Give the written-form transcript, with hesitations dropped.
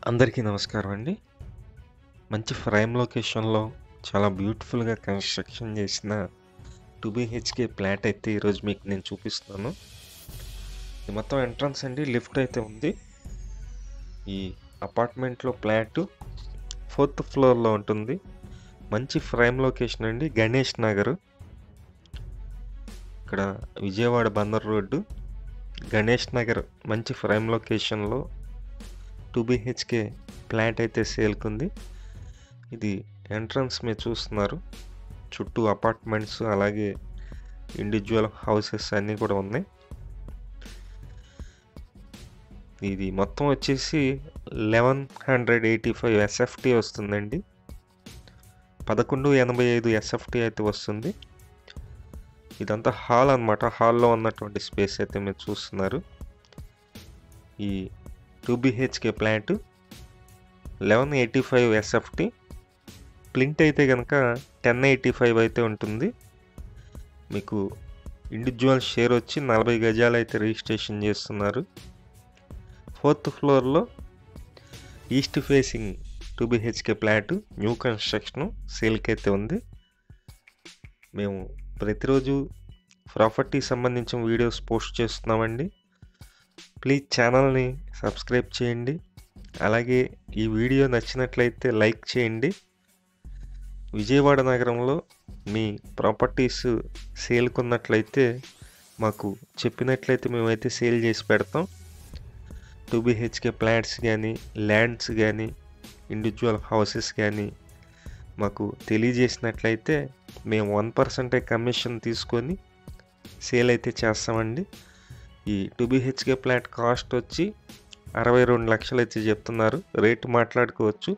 అందరికీ నమస్కారం అండి. మంచి ప్రైమ్ లొకేషన్‌లో చాలా బ్యూటిఫుల్‌గా కన్‌స్ట్రక్షన్ చేసిన 2 బీహెచ్‌కే ఫ్లాట్ అయితే ఈరోజు మీకు నేను చూపిస్తున్నాను. ఇది మొత్తం ఎంట్రన్స్ అండి. లిఫ్ట్ అయితే ఉంది. ఈ అపార్ట్మెంట్‌లో ఫ్లాట్ 4థ్ ఫ్లోర్‌లో ఉంటుంది. మంచి ప్రైమ్ లొకేషన్ అండి. గణేష్ నగర్. ఇక్కడ విజయవాడ బందర్ రోడ్డు. గణేష్ నగర్ మంచి ప్రైమ్ లొకేషన్‌లో 2 బీహెచ్‌కే ఫ్లాట్ అయితే సేల్‌కుంది. ఇది ఎంట్రన్స్ మీరు చూస్తున్నారు. చుట్టూ అపార్ట్మెంట్స్ అలాగే ఇండివిజువల్ హౌసెస్ అన్నీ కూడా ఉన్నాయి. ఇది మొత్తం వచ్చేసి 1185 ఎస్ఎఫ్టీ వస్తుందండి. 1185 ఎస్ఎఫ్టీ అయితే వస్తుంది. ఇదంతా హాల్ అన్నమాట. హాల్లో ఉన్నటువంటి స్పేస్ అయితే మీరు చూస్తున్నారు. ఈ 2 బీహెచ్కే ఫ్లాట్ 1185 ఎస్ఎఫ్టీ. ప్లింత్ అయితే కనుక 1085 అయితే ఉంటుంది. మీకు ఇండివిజువల్ షేర్ వచ్చి 40 గజాలు అయితే రిజిస్ట్రేషన్ చేస్తున్నారు. 4థ్ ఫ్లోర్లో east facing 2 BHK flat new construction సేల్కి అయితే ఉంది. మేము ప్రతిరోజు ప్రాపర్టీ సంబంధించిన వీడియోస్ పోస్ట్ చేస్తున్నామండి. ప్లీజ్ ఛానల్ని సబ్స్క్రైబ్ చేయండి. అలాగే ఈ వీడియో నచ్చినట్లయితే లైక్ చేయండి. విజయవాడ నగరంలో మీ ప్రాపర్టీస్ సేల్కున్నట్లయితే మాకు చెప్పినట్లయితే మేమైతే సేల్ చేసి పెడతాం. 2 బీహెచ్కే ఫ్లాట్స్ కానీ ల్యాండ్స్ కానీ ఇండివిజువల్ హౌసెస్ కానీ మాకు తెలియజేసినట్లయితే మేము 1% కమిషన్ తీసుకొని సేల్ అయితే చేస్తామండి. ఈ 2 బీహెచ్కే ఫ్లాట్ కాస్ట్ వచ్చి 62 లక్షలు అయితే చెప్తున్నారు. రేటు మాట్లాడుకోవచ్చు.